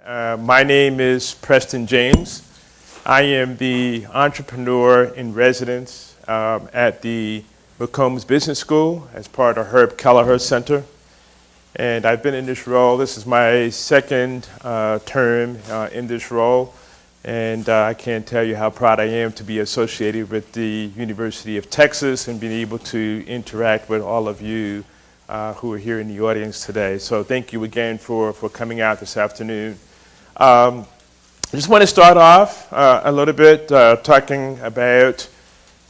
My name is Preston James. I am the entrepreneur in residence at the McCombs Business School as part of Herb Kelleher Center. And I've been in this role. This is my second term in this role. And I can't tell you how proud I am to be associated with the University of Texas and being able to interact with all of you who are here in the audience today. So thank you again for coming out this afternoon. I just want to start off a little bit talking about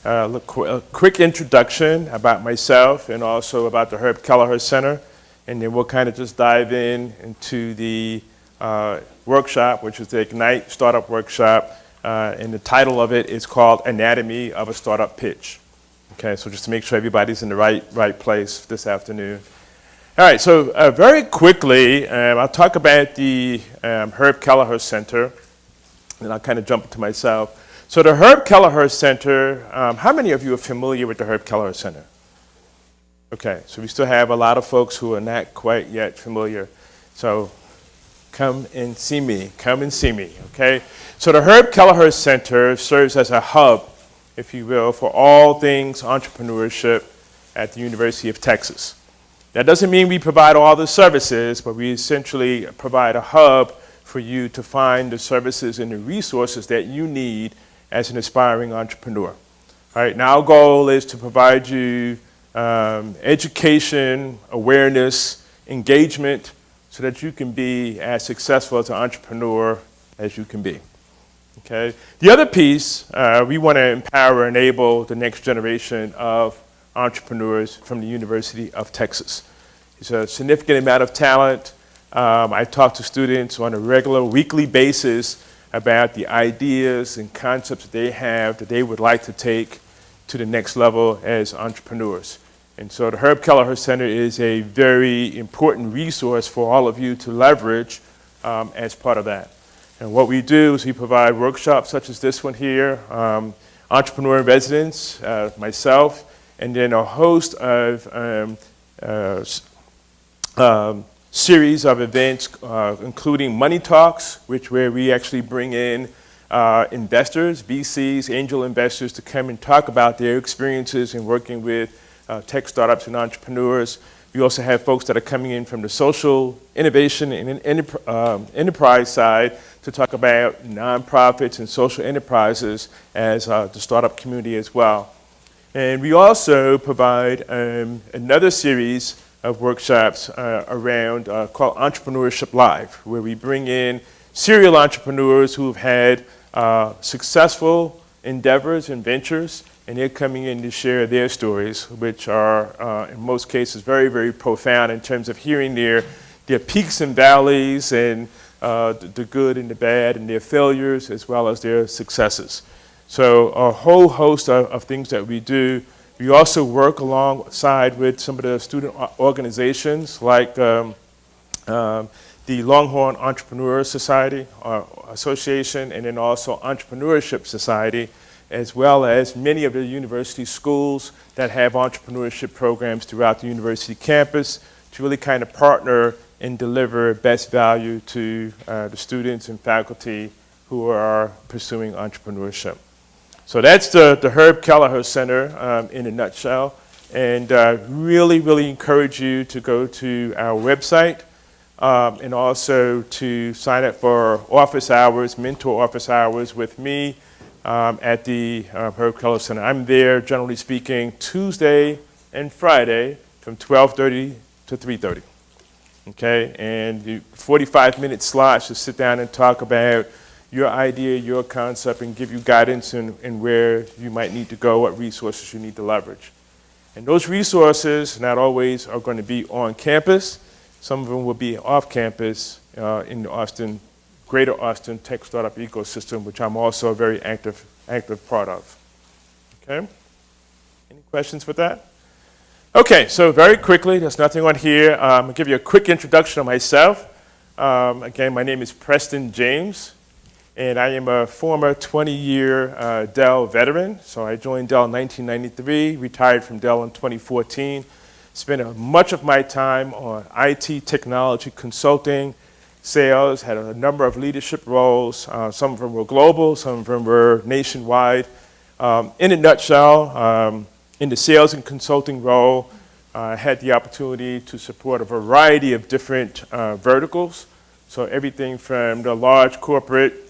a quick introduction about myself and also about the Herb Kelleher Center. And then we'll kind of just dive into the workshop, which is the Ignite Startup Workshop. And the title of it is called Anatomy of a Startup Pitch. Okay, so just to make sure everybody's in the right place this afternoon. All right, so very quickly, I'll talk about the Herb Kelleher Center, and I'll kind of jump into myself. So the Herb Kelleher Center, how many of you are familiar with the Herb Kelleher Center? Okay, so we still have a lot of folks who are not quite yet familiar. So come and see me, okay? So the Herb Kelleher Center serves as a hub, if you will, for all things entrepreneurship at the University of Texas. That doesn't mean we provide all the services, but we essentially provide a hub for you to find the services and the resources that you need as an aspiring entrepreneur. All right, now our goal is to provide you education, awareness, engagement, so that you can be as successful as an entrepreneur as you can be. Okay. The other piece, we want to empower and enable the next generation of entrepreneurs from the University of Texas. It's a significant amount of talent. I talk to students on a regular weekly basis about the ideas and concepts that they have that they would like to take to the next level as entrepreneurs. And so the Herb Kelleher Center is a very important resource for all of you to leverage as part of that. And what we do is we provide workshops such as this one here, entrepreneur in residence, myself, and then a host of series of events, including Money Talks, where we actually bring in investors, VCs, angel investors to come and talk about their experiences in working with tech startups and entrepreneurs. We also have folks that are coming in from the social innovation and enterprise side to talk about nonprofits and social enterprises as the startup community as well. And we also provide another series of workshops around called Entrepreneurship Live, where we bring in serial entrepreneurs who've had successful endeavors and ventures, and they're coming in to share their stories, which are, in most cases, very, very profound in terms of hearing their peaks and valleys and the good and the bad and their failures as well as their successes. So a whole host of things that we do. We also work alongside with some of the student organizations like the Longhorn Entrepreneur Society Association, and then also Entrepreneurship Society, as well as many of the university schools that have entrepreneurship programs throughout the university campus to really kind of partner and deliver best value to the students and faculty who are pursuing entrepreneurship. So that's the Herb Kelleher Center in a nutshell. And really, really encourage you to go to our website and also to sign up for office hours, mentor office hours with me at the Herb Kelleher Center. I'm there, generally speaking, Tuesday and Friday from 12:30 to 3:30. Okay, and 45-minute slots to sit down and talk about your idea, your concept, and give you guidance in where you might need to go, what resources you need to leverage. And those resources not always are going to be on campus. Some of them will be off campus in the greater Austin tech startup ecosystem, which I'm also a very active part of. Okay? Any questions with that? Okay, so very quickly, there's nothing on here. I'm going to give you a quick introduction of myself. Again, my name is Preston James, and I am a former 20-year Dell veteran. So I joined Dell in 1993, retired from Dell in 2014, spent much of my time on IT technology consulting, sales, had a number of leadership roles. Some of them were global, some of them were nationwide. In a nutshell, in the sales and consulting role, I had the opportunity to support a variety of different verticals. So everything from the large corporate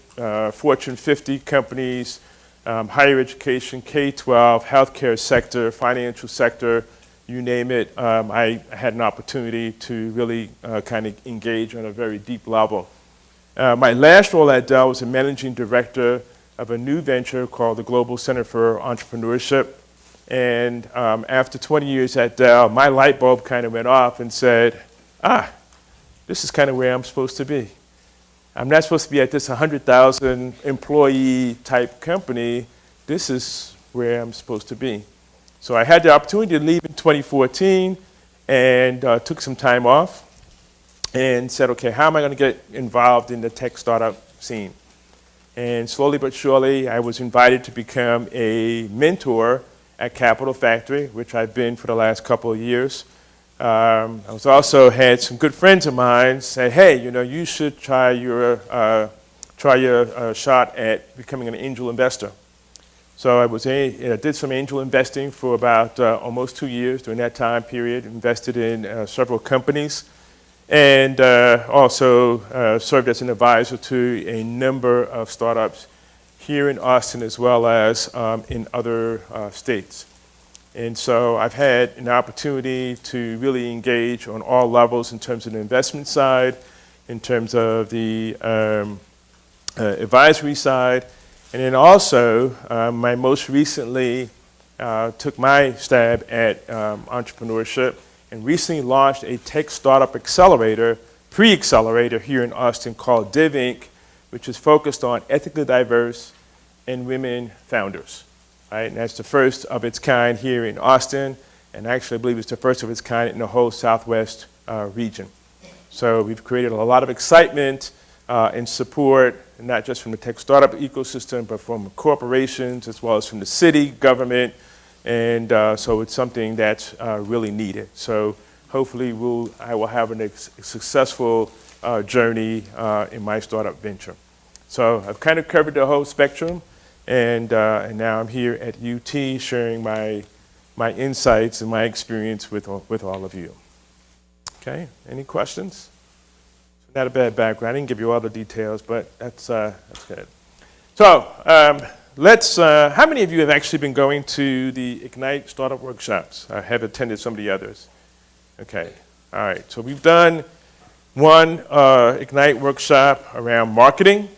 Fortune 50 companies, higher education, K-12, healthcare sector, financial sector, you name it. I had an opportunity to really kind of engage on a very deep level. My last role at Dell was a managing director of a new venture called the Global Center for Entrepreneurship. And after 20 years at Dell, my light bulb kind of went off and said, this is kind of where I'm supposed to be. I'm not supposed to be at this 100,000 employee type company. This is where I'm supposed to be. So I had the opportunity to leave in 2014 and took some time off and said, okay, how am I going to get involved in the tech startup scene? And slowly but surely, I was invited to become a mentor at Capital Factory, which I've been for the last couple of years. I was also had some good friends of mine say, hey, you should try your shot at becoming an angel investor. So I did some angel investing for about almost 2 years. During that time period, invested in several companies, and also served as an advisor to a number of startups here in Austin as well as in other states. And so I've had an opportunity to really engage on all levels in terms of the investment side, in terms of the advisory side, and then also I most recently took my stab at entrepreneurship and recently launched a tech startup accelerator, pre-accelerator here in Austin called Div Inc., which is focused on ethically diverse and women founders. Right? And that's the first of its kind here in Austin, and actually I believe it's the first of its kind in the whole Southwest region. So we've created a lot of excitement and support, not just from the tech startup ecosystem, but from corporations as well as from the city, government, and so it's something that's really needed. So hopefully I will have a successful journey in my startup venture. So I've kind of covered the whole spectrum. And now I'm here at UT sharing my insights and my experience with all of you. Okay, any questions? Not a bad background. I didn't give you all the details, but that's good. So how many of you have actually been going to the Ignite Startup Workshops? I have attended some of the others. Okay, all right. So we've done one Ignite workshop around marketing.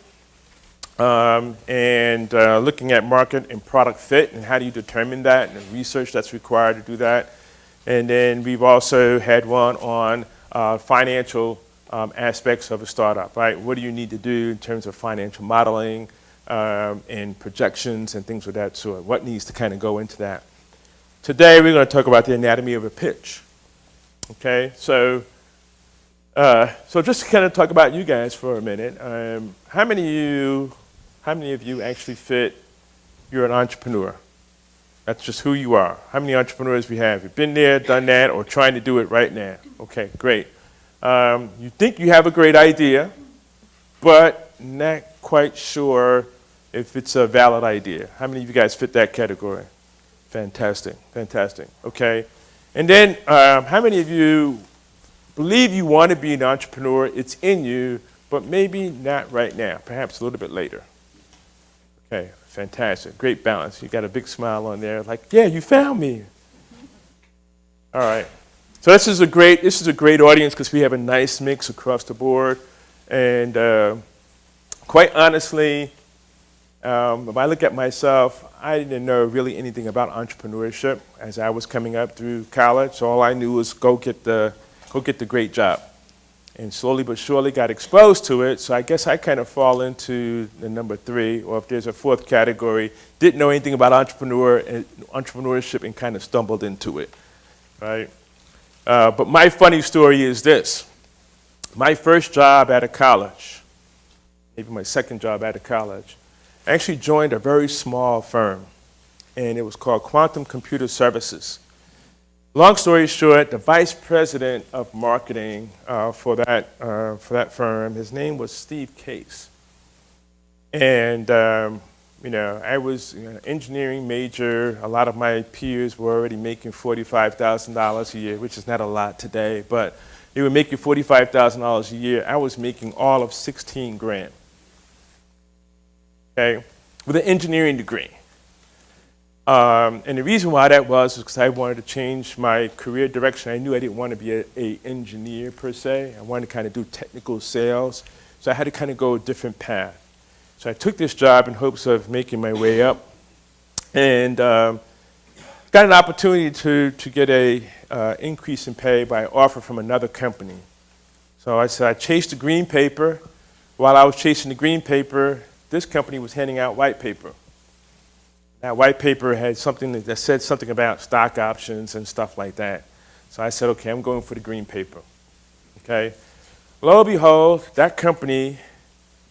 And looking at market and product fit and how do you determine that and the research that's required to do that. And then we've also had one on financial aspects of a startup, right? What do you need to do in terms of financial modeling and projections and things of that sort? What needs to kind of go into that? Today we're going to talk about the anatomy of a pitch. Okay, so just to kind of talk about you guys for a minute, how many of you actually fit, you're an entrepreneur? That's just who you are. How many entrepreneurs we have? You've been there, done that, or trying to do it right now? Okay, great. You think you have a great idea, but not quite sure if it's a valid idea. How many of you guys fit that category? Fantastic, fantastic. Okay. And then how many of you believe you want to be an entrepreneur, it's in you, but maybe not right now, perhaps a little bit later? Okay, fantastic, great balance. You got a big smile on there, like, yeah, you found me. All right, so this is a great audience because we have a nice mix across the board, and quite honestly, if I look at myself, I didn't know really anything about entrepreneurship as I was coming up through college. So all I knew was go get the great job. And slowly but surely got exposed to it, so I guess I kind of fall into the number 3, or if there's a 4th category, didn't know anything about entrepreneurship and kind of stumbled into it, right? But my funny story is this. My first job out of college, maybe my second job out of college, I actually joined a very small firm, and it was called Quantum Computer Services. Long story short, the vice president of marketing for that firm, his name was Steve Case. And, I was an engineering major. A lot of my peers were already making $45,000 a year, which is not a lot today, but they were making $45,000 a year. I was making all of 16 grand, okay, with an engineering degree. And the reason why that was because I wanted to change my career direction. I knew I didn't want to be an engineer per se. I wanted to kind of do technical sales. So I had to kind of go a different path. So I took this job in hopes of making my way up, and got an opportunity to get a increase in pay by offer from another company. So I said I chased the green paper. While I was chasing the green paper, this company was handing out white paper. That white paper had something that said something about stock options and stuff like that. So I said, okay, I'm going for the green paper. Okay. Lo and behold, that company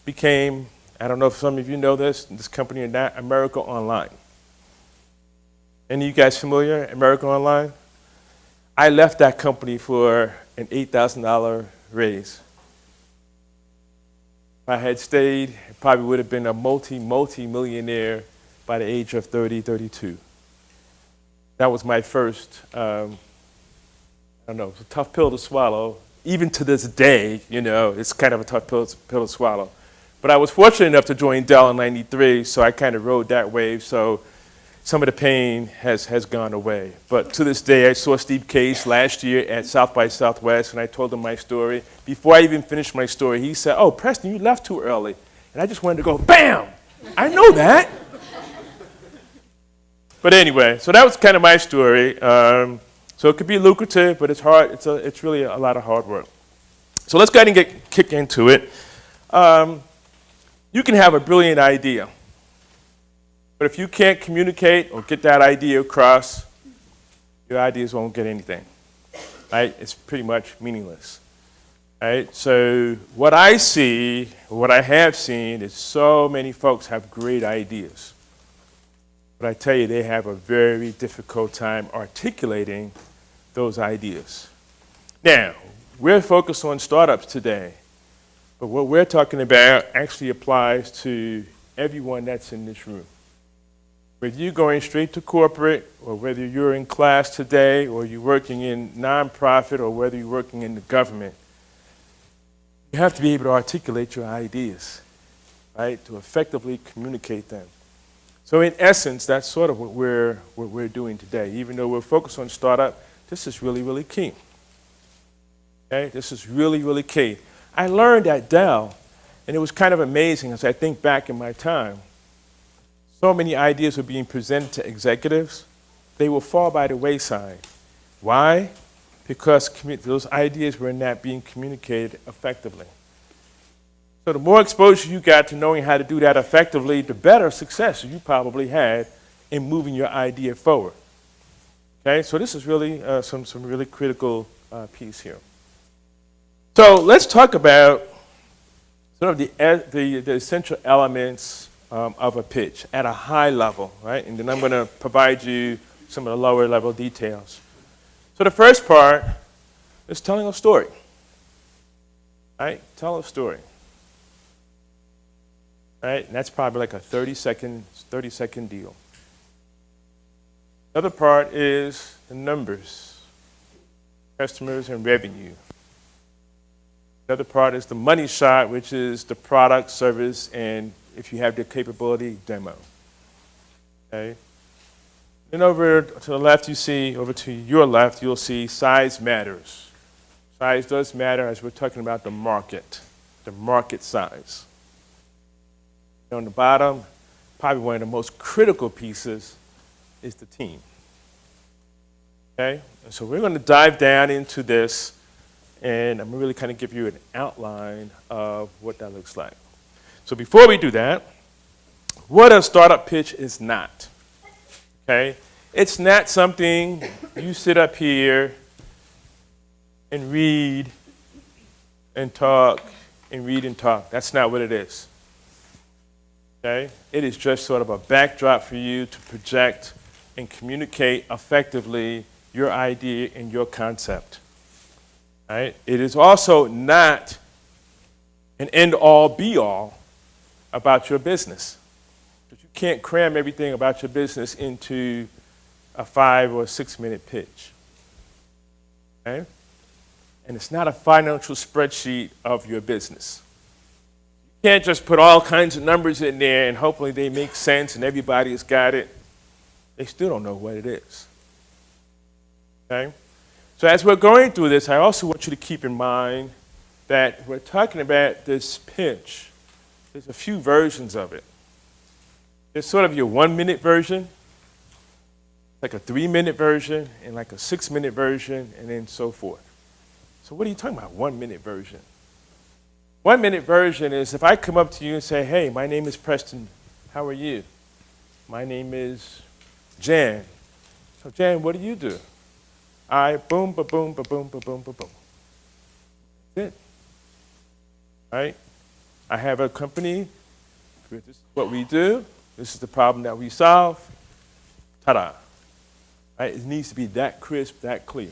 became, I don't know if some of you know this company or not, America Online. Any of you guys familiar, America Online? I left that company for an $8,000 raise. If I had stayed, I probably would have been a multi-millionaire by the age of 30, 32. That was my first, it was a tough pill to swallow. Even to this day, it's kind of a tough pill to swallow. But I was fortunate enough to join Dell in '93, so I kind of rode that wave. So some of the pain has gone away. But to this day, I saw Steve Case last year at South by Southwest, and I told him my story. Before I even finished my story, he said, "Oh, Preston, you left too early." And I just wanted to go, bam! I know that. But anyway, so that was kind of my story. So it could be lucrative, but it's hard. It's really a lot of hard work. So let's go ahead and kick into it. You can have a brilliant idea, but if you can't communicate or get that idea across, your ideas won't get anything, right? It's pretty much meaningless, right? So what I see, what I have seen is so many folks have great ideas, but I tell you, they have a very difficult time articulating those ideas. Now, we're focused on startups today. But what we're talking about actually applies to everyone that's in this room. Whether you're going straight to corporate, or whether you're in class today, or you're working in nonprofit, or whether you're working in the government, you have to be able to articulate your ideas, right, to effectively communicate them. So in essence, that's sort of what we're doing today. Even though we're focused on startup, this is really, really key. Okay, this is really, really key. I learned at Dell, and it was kind of amazing as I think back in my time. So many ideas were being presented to executives, they will fall by the wayside. Why? Because those ideas were not being communicated effectively. So the more exposure you got to knowing how to do that effectively, the better success you probably had in moving your idea forward. Okay, so this is really some really critical piece here. So let's talk about sort of the essential elements of a pitch at a high level, right? And then I'm going to provide you some of the lower level details. So the first part is telling a story, right? Tell a story, right? And that's probably like a 30-second deal. The other part is the numbers, customers and revenue. The other part is the money shot, which is the product, service, and if you have the capability, demo. Okay. Then over to the left, over to your left, you'll see size matters. Size does matter as we're talking about the market size. And on the bottom, probably one of the most critical pieces is the team. Okay, and so we're going to dive down into this, and I'm going to really kind of give you an outline of what that looks like. So before we do that, what a startup pitch is not. Okay, it's not something you sit up here and read and talk and read and talk. That's not what it is. Okay, it is just sort of a backdrop for you to project and communicate effectively your idea and your concept. Right? It is also not an end-all, be-all about your business. But you can't cram everything about your business into a 5 or 6 minute pitch. Okay? And it's not a financial spreadsheet of your business. You can't just put all kinds of numbers in there and hopefully they make sense and everybody's got it. They still don't know what it is. Okay? So as we're going through this, I also want you to keep in mind that we're talking about this pitch. There's a few versions of it. There's sort of your 1 minute version, like a 3 minute version, and like a 6 minute version, and then so forth. So what are you talking about, 1 minute version? 1 minute version is if I come up to you and say, hey, my name is Preston, how are you? My name is Jan. So Jan, what do you do? I boom, ba boom, ba boom, ba boom, ba boom. That's it. Right? I have a company. This is what we do. This is the problem that we solve. Ta-da. Right? It needs to be that crisp, that clear.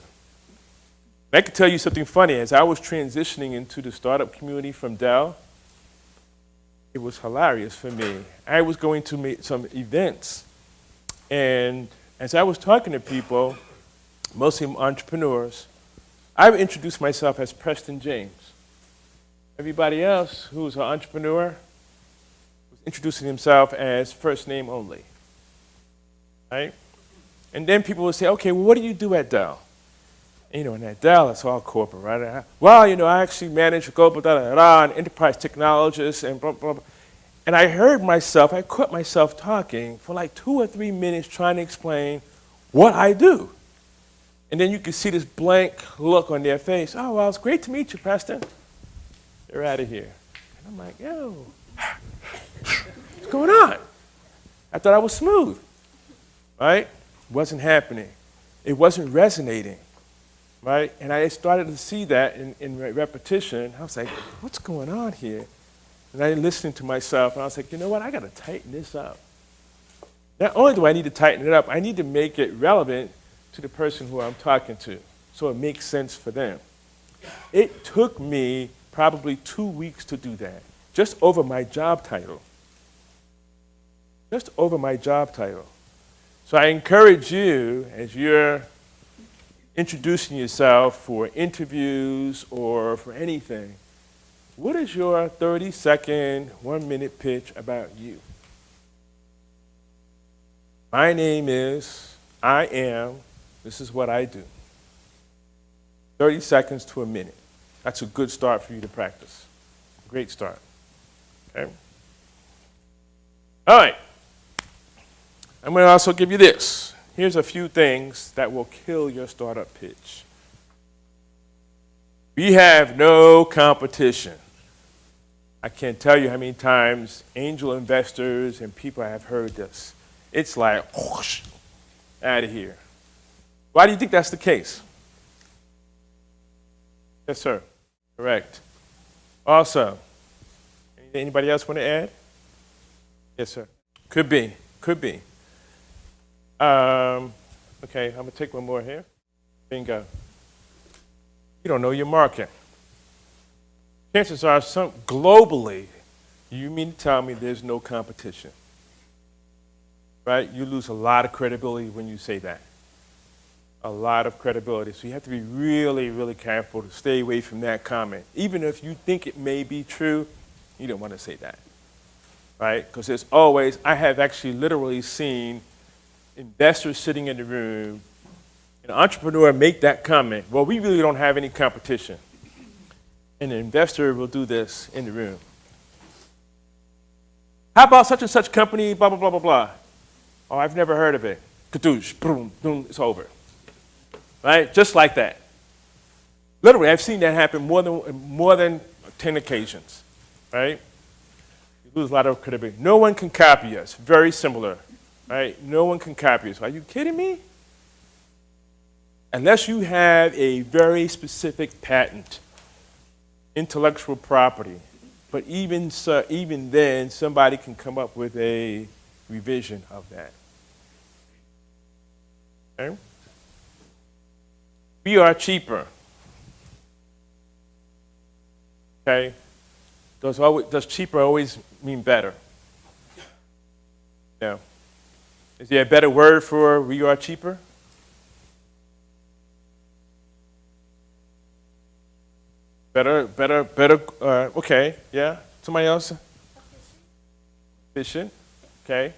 I can tell you something funny. As I was transitioning into the startup community from Dell, it was hilarious for me. I was going to meet some events, and as I was talking to people, mostly entrepreneurs, I would introduce myself as Preston James. Everybody else who was an entrepreneur was introducing himself as first name only. Right? And then people would say, okay, well, what do you do at Dell? And, and at Dell, it's all corporate, right? Well, I actually manage a global and enterprise technologist and blah, blah, blah. And I caught myself talking for like 2 or 3 minutes trying to explain what I do. And then you could see this blank look on their face. Oh, well, it's great to meet you, Preston. They're out of here. And I'm like, yo, what's going on? I thought I was smooth, right? Wasn't happening. It wasn't resonating, right? And I started to see that in repetition. I was like, what's going on here? And I listened to myself, and I was like, you know what? I got to tighten this up. Not only do I need to tighten it up, I need to make it relevant to the person who I'm talking to, so it makes sense for them. It took me probably 2 weeks to do that, just over my job title. Just over my job title. So I encourage you, as you're introducing yourself for interviews or for anything, what is your 30-second, 1 minute pitch about you? My name is, I am, this is what I do. 30 seconds to a minute. That's a good start for you to practice. Great start. Okay? All right. I'm going to also give you this. Here's a few things that will kill your startup pitch. We have no competition. I can't tell you how many times angel investors and people have heard this. It's like, whoosh, out of here. Why do you think that's the case? Yes, sir. Correct. Also, anybody else want to add? Yes, sir. Could be. Could be. Okay, I'm going to take one more here. Bingo. You don't know your market. Chances are, globally, you mean to tell me there's no competition. Right? You lose a lot of credibility when you say that. A lot of credibility. So you have to be really, really careful to stay away from that comment. Even if you think it may be true, you don't want to say that. Right? Because there's always, I have actually literally seen investors sitting in the room, an entrepreneur make that comment, well, we really don't have any competition. And the investor will do this in the room. How about such and such company, blah, blah, blah, blah, blah. Oh, I've never heard of it. Kadoosh, boom, boom, it's over. Right? Just like that. Literally, I've seen that happen more than 10 occasions. Right? You lose a lot of credibility. No one can copy us. Very similar. Right? No one can copy us. Are you kidding me? Unless you have a very specific patent, intellectual property. But even then, somebody can come up with a revision of that. Okay? We are cheaper. Okay? Does cheaper always mean better? No. Is there a better word for we are cheaper? Better. Okay, yeah. Somebody else? Efficient. Okay.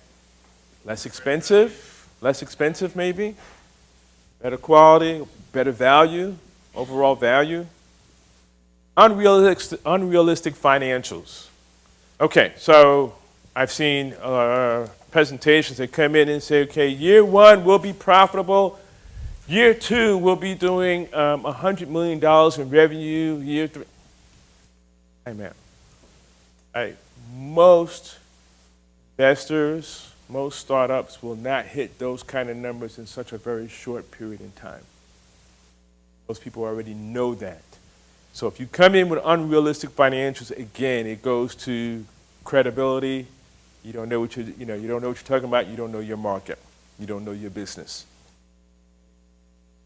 Less expensive maybe. Better quality, better value, overall value. Unrealistic financials. Okay, so I've seen presentations that come in and say, okay, year one will be profitable. Year two will be doing $100 million in revenue. Year three. Hey, man. Most investors, most startups will not hit those kind of numbers in such a very short period in time. Most people already know that. So if you come in with unrealistic financials, again, it goes to credibility. You don't know what you don't know what you're talking about. You don't know your market. You don't know your business.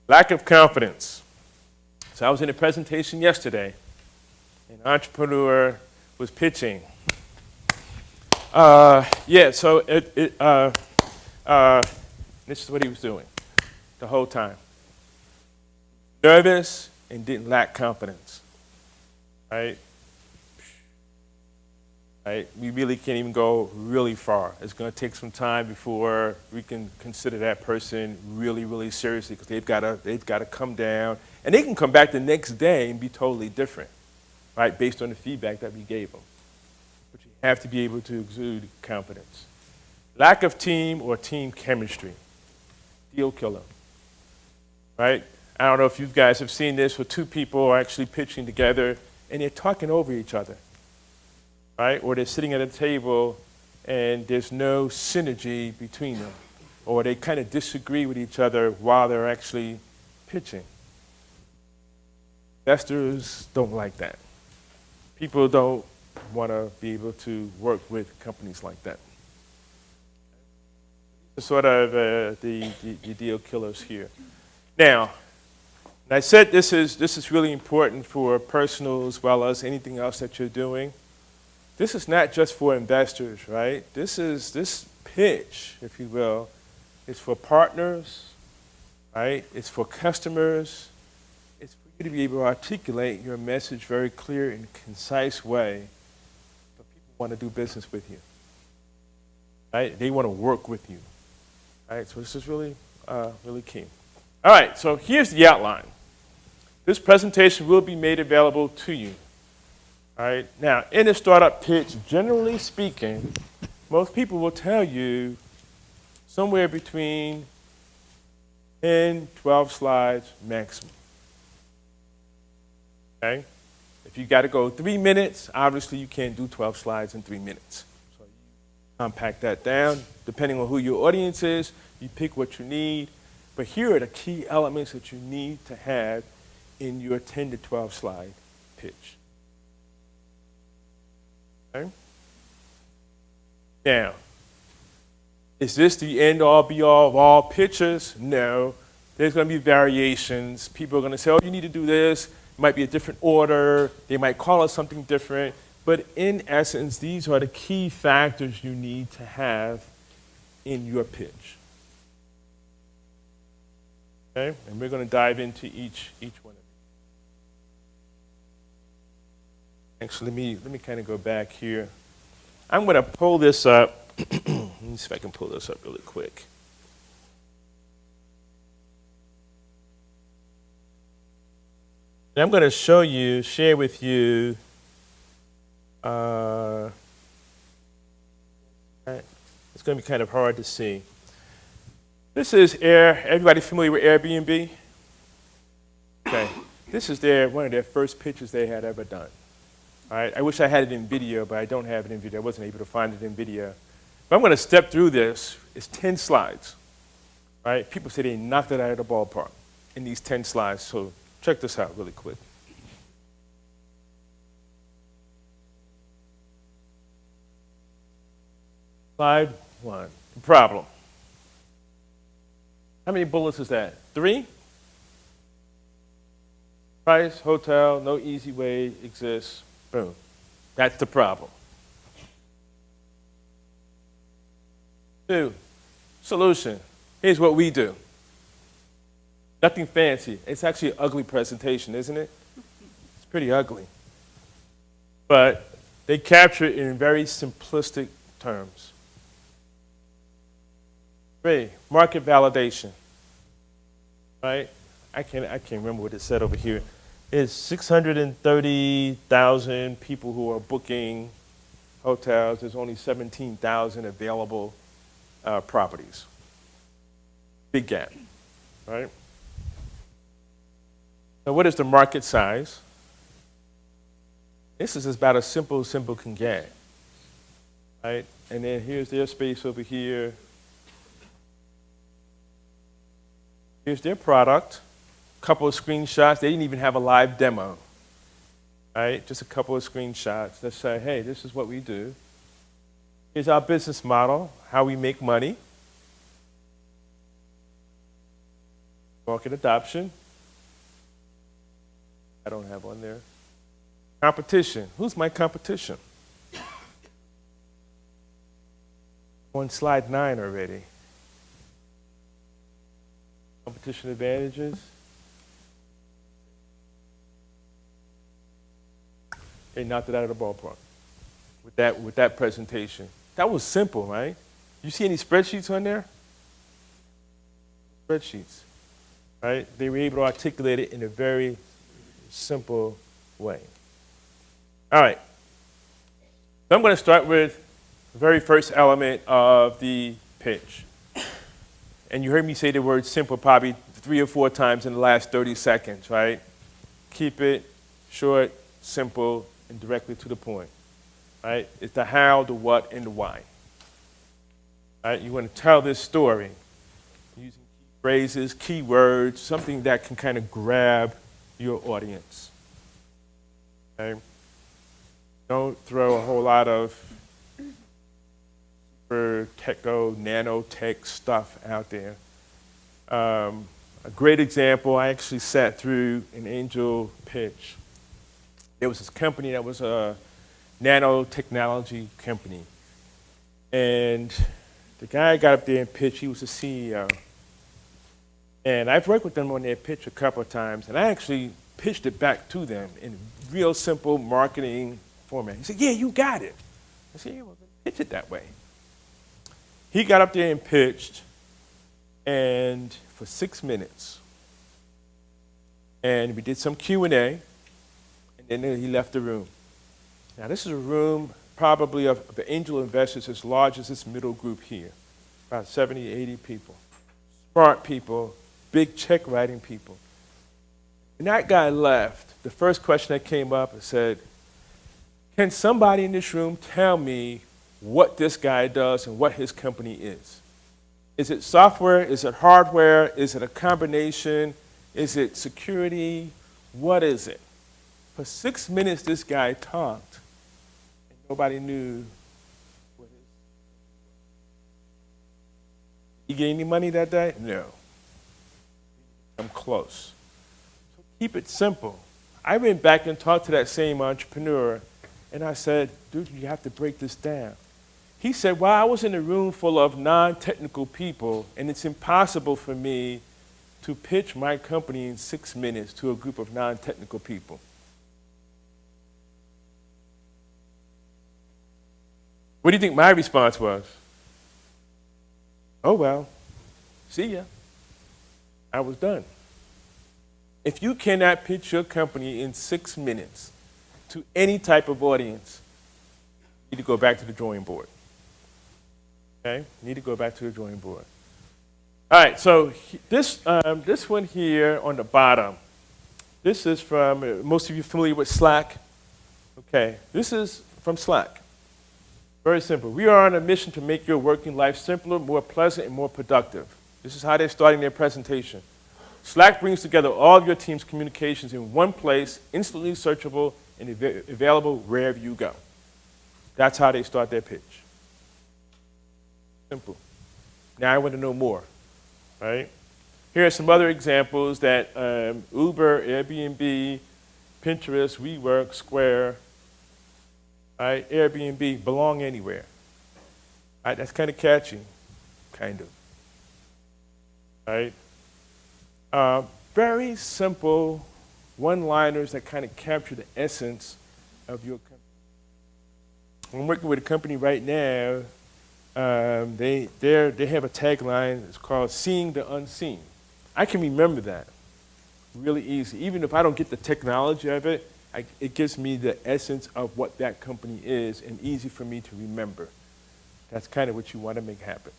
Lack of confidence. So I was in a presentation yesterday. An entrepreneur was pitching. This is what he was doing the whole time. Nervous and didn't lack confidence. Right? Right? We really can't even go really far. It's going to take some time before we can consider that person really, really seriously, because they've got to come down, and they can come back the next day and be totally different, right? Based on the feedback that we gave them. But you have to be able to exude confidence. Lack of team or team chemistry, deal killer, right? I don't know if you guys have seen this, where two people are actually pitching together and they're talking over each other. Right? Or they're sitting at a table and there's no synergy between them. Or they kind of disagree with each other while they're actually pitching. Investors don't like that. People don't want to be able to work with companies like that. Sort of the deal killers here. Now, I said this is really important for personal as well as anything else that you're doing. This is not just for investors, right? This pitch, if you will, is for partners, right? It's for customers. It's for you to be able to articulate your message very clear and concise way, but people want to do business with you, right? They want to work with you, right? So this is really, really key. All right, so here's the outline. This presentation will be made available to you. All right. Now, in a startup pitch, generally speaking, most people will tell you somewhere between 10, 12 slides maximum. Okay? If you got to go 3 minutes, obviously you can't do 12 slides in 3 minutes. So you compact that down. Depending on who your audience is, you pick what you need. But here are the key elements that you need to have in your 10 to 12 slide pitch. Okay. Now, is this the end all be all of all pitches? No. There's going to be variations. People are going to say, oh, you need to do this. It might be a different order. They might call it something different. But in essence, these are the key factors you need to have in your pitch. Okay? And we're going to dive into each one of these. Actually, let me kind of go back here. I'm going to pull this up. Let me see if I can pull this up really quick. And I'm going to share with you, it's going to be kind of hard to see. This is everybody familiar with Airbnb? Okay. This is one of their first pitches they had ever done. All right, I wish I had it in video, but I don't have it in video. I wasn't able to find it in video. But I'm going to step through this. It's 10 slides. All right, people say they knocked it out of the ballpark in these 10 slides. So check this out really quick. Slide 1, problem. How many bullets is that? 3? Price, hotel, no easy way exists. Boom. That's the problem. 2, solution. Here's what we do. Nothing fancy. It's actually an ugly presentation, isn't it? It's pretty ugly. But they capture it in very simplistic terms. 3, market validation. Right? I can't remember what it said over here. It's 630,000 people who are booking hotels. There's only 17,000 available properties. Big gap, right? Now, what is the market size? This is about as simple can get, right? And then here's their space over here. Here's their product. A couple of screenshots. They didn't even have a live demo, right? Just a couple of screenshots that say, hey, this is what we do. Here's our business model, how we make money. Market adoption. I don't have one there. Competition. Who's my competition? On slide 9 already. Competition advantages. They knocked it out of the ballpark with that presentation. That was simple, right? You see any spreadsheets on there? Spreadsheets, right? They were able to articulate it in a very simple way. All right. So I'm going to start with the very first element of the pitch. And you heard me say the word simple probably 3 or 4 times in the last 30 seconds, right? Keep it short, simple, and directly to the point, right? It's the how, the what, and the why. Right? You want to tell this story using key phrases, keywords, something that can kind of grab your audience. Okay? Don't throw a whole lot of super techo, nanotech stuff out there. A great example, I actually sat through an angel pitch. There was this company that was a nanotechnology company. And the guy got up there and pitched. He was the CEO. And I've worked with them on their pitch a couple of times, and I actually pitched it back to them in real simple marketing format. He said, yeah, you got it. I said, yeah, well, pitch it that way. He got up there and pitched, and for 6 minutes. And we did some Q&A, and then he left the room. Now, this is a room probably of the angel investors as large as this middle group here, about 70, 80 people. Smart people, big check writing people. When that guy left, the first question that came up and said, can somebody in this room tell me what this guy does and what his company is? Is it software? Is it hardware? Is it a combination? Is it security? What is it? For 6 minutes, this guy talked, and nobody knew what his. He get any money that day? No. I'm close. So keep it simple. I went back and talked to that same entrepreneur, and I said, dude, you have to break this down. He said, well, I was in a room full of non-technical people, and it's impossible for me to pitch my company in 6 minutes to a group of non-technical people. What do you think my response was? Oh, well, see ya. I was done. If you cannot pitch your company in 6 minutes to any type of audience, you need to go back to the drawing board. Okay? You need to go back to the drawing board. All right, so this one here on the bottom, this is from, most of you familiar with Slack? Okay, this is from Slack. Very simple. We are on a mission to make your working life simpler, more pleasant, and more productive. This is how they're starting their presentation. Slack brings together all of your team's communications in one place, instantly searchable and available wherever you go. That's how they start their pitch. Simple. Now I want to know more, right? Here are some other examples that Uber, Airbnb, Pinterest, WeWork, Square, right? Airbnb belong anywhere. Right? That's kind of catchy, kind of. Right? Very simple one-liners that kind of capture the essence of your company. I'm working with a company right now. They have a tagline. It's called "Seeing the Unseen." I can remember that really easy. Even if I don't get the technology of it, it gives me the essence of what that company is and easy for me to remember. That's kind of what you want to make happen.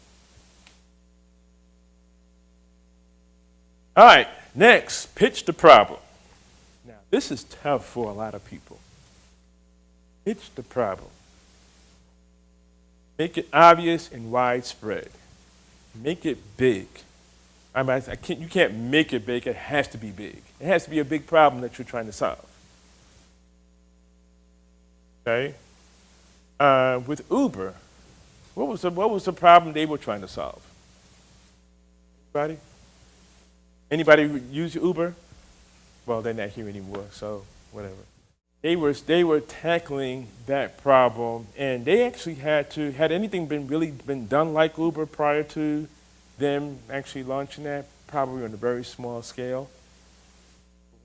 All right, next, pitch the problem. Now, this is tough for a lot of people. Pitch the problem. Make it obvious and widespread. Make it big. I mean, you can't make it big, it has to be big. It has to be a big problem that you're trying to solve. Okay? With Uber, what was the problem they were trying to solve? Anybody? Anybody use Uber? Well, they're not here anymore, so whatever. They were tackling that problem, and they actually had anything been done like Uber prior to them actually launching that, probably on a very small scale.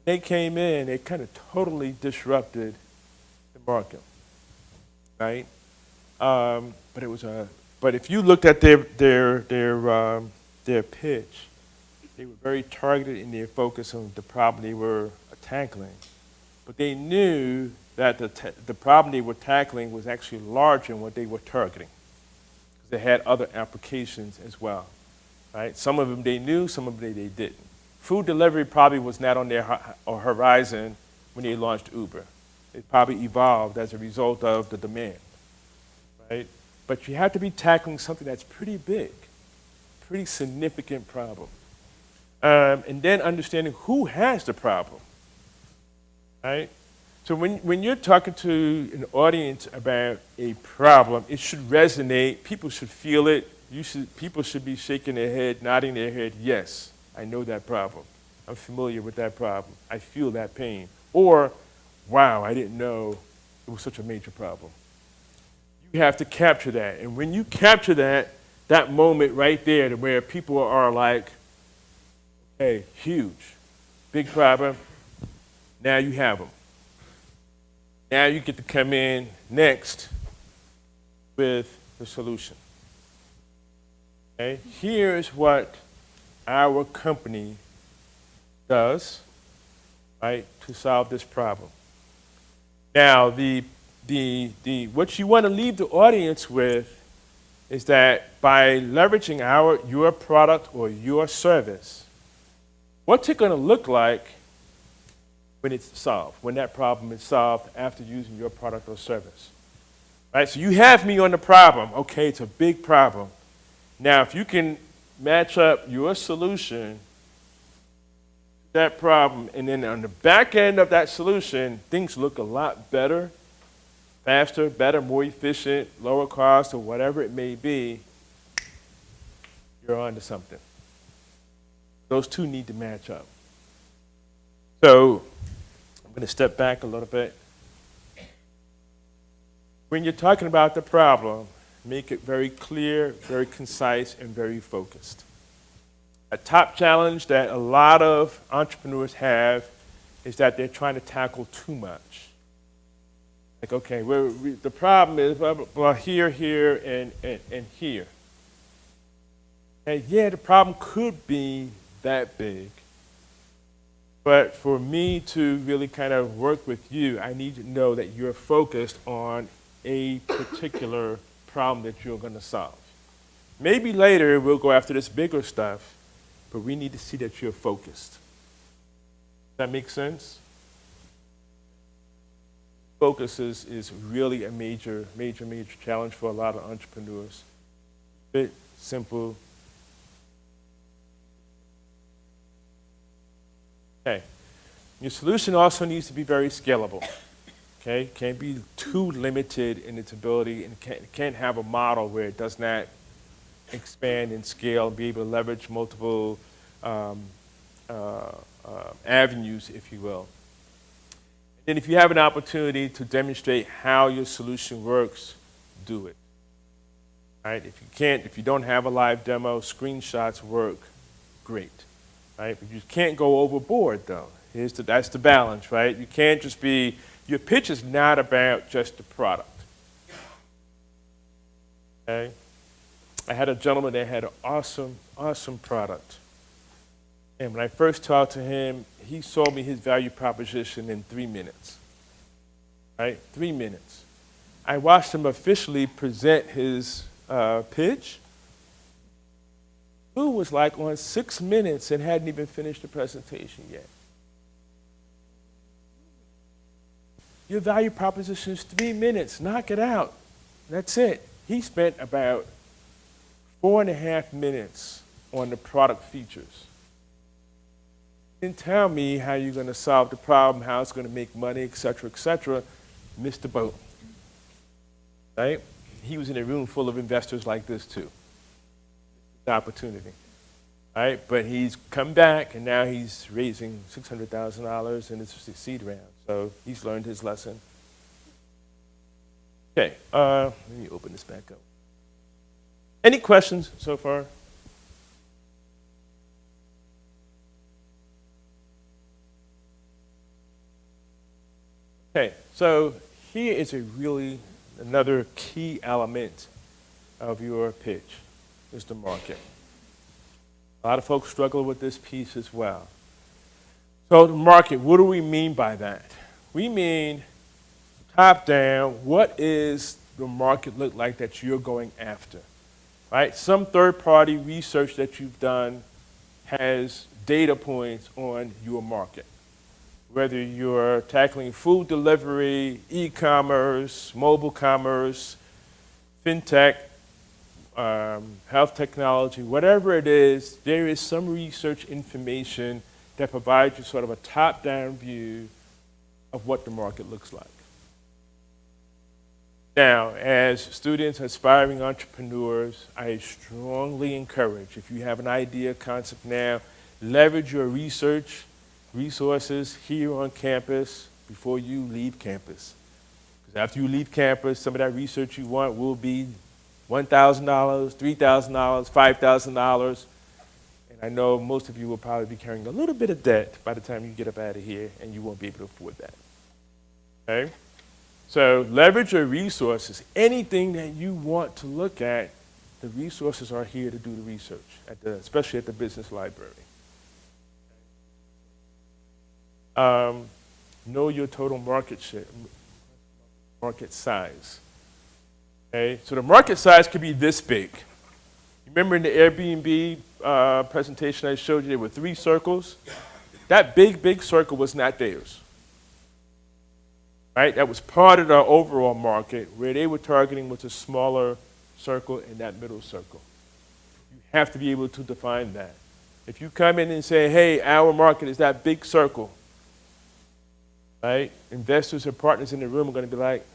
They came in, they kind of totally disrupted the market, right? But if you looked at their pitch, they were very targeted in their focus on the problem they were tackling. But they knew that the problem they were tackling was actually larger than what they were targeting, because they had other applications as well. Right? Some of them they knew, some of them they didn't. Food delivery probably was not on their horizon when they launched Uber. It probably evolved as a result of the demand. Right? But you have to be tackling something that's pretty big, pretty significant problem. And then understanding who has the problem. Right? So when you're talking to an audience about a problem, it should resonate. People should feel it. People should be shaking their head, nodding their head, yes, I know that problem. I'm familiar with that problem. I feel that pain. Or, wow, I didn't know it was such a major problem. You have to capture that. And when you capture that moment right there to where people are like, hey, huge, big problem, now you have them. Now you get to come in next with the solution. Okay? Here's what our company does, right, to solve this problem. Now, what you want to leave the audience with is that by leveraging your product or your service, what's it going to look like when it's solved, when that problem is solved after using your product or service? Right? So you have me on the problem. Okay, it's a big problem. Now, if you can match up your solution to that problem, and then on the back end of that solution, things look a lot better, faster, better, more efficient, lower cost, or whatever it may be, you're on to something. Those two need to match up. So I'm going to step back a little bit. When you're talking about the problem, make it very clear, very concise, and very focused. A top challenge that a lot of entrepreneurs have is that they're trying to tackle too much. Like, okay, the problem is blah, blah, blah, here, and here. And yeah, the problem could be that big. But for me to really kind of work with you, I need to know that you're focused on a particular problem that you're going to solve. Maybe later we'll go after this bigger stuff, but we need to see that you're focused. Does that make sense? Focus is really a major challenge for a lot of entrepreneurs. Bit simple. Okay. Your solution also needs to be very scalable. Okay, can't be too limited in its ability, and can't have a model where it does not expand and scale, be able to leverage multiple um, avenues, if you will. And if you have an opportunity to demonstrate how your solution works, do it. Right? If you don't have a live demo, screenshots work great. Right? But you can't go overboard though. That's the balance, right? You can't just be, your pitch is not about just the product. Okay? I had a gentleman that had an awesome product. And when I first talked to him, he sold me his value proposition in 3 minutes. Right? 3 minutes. I watched him officially present his pitch. Who was like on 6 minutes and hadn't even finished the presentation yet. Your value proposition is 3 minutes. Knock it out. That's it. He spent about 4.5 minutes on the product features. Didn't tell me how you're going to solve the problem, how it's going to make money, et cetera, missed the boat. Right? He was in a room full of investors like this too. The opportunity. Right? But he's come back and now he's raising $600,000 in his seed round. So he's learned his lesson. Okay, let me open this back up. Any questions so far? Okay, so here is another key element of your pitch is the market. A lot of folks struggle with this piece as well. So the market, what do we mean by that? We mean top down, what is the market look like that you're going after? Right? Some third-party research that you've done has data points on your market. Whether you're tackling food delivery, e-commerce, mobile commerce, fintech, health technology, whatever it is, there is some research information that provides you sort of a top-down view of what the market looks like. Now, as students, aspiring entrepreneurs, I strongly encourage, if you have an idea, concept now, leverage your research resources here on campus before you leave campus. Because after you leave campus, some of that research you want will be $1,000, $3,000, $5,000. And I know most of you will probably be carrying a little bit of debt by the time you get up out of here, and you won't be able to afford that. Okay? So leverage your resources. Anything that you want to look at, the resources are here to do the research, especially at the business library. Know your total market size. Okay? So the market size could be this big. Remember in the Airbnb presentation I showed you, there were 3 circles? That big circle was not theirs. Right? That was part of the overall market. Where they were targeting was a smaller circle in that middle circle. You have to be able to define that. If you come in and say, hey, our market is that big circle, right? Investors or partners in the room are going to be like,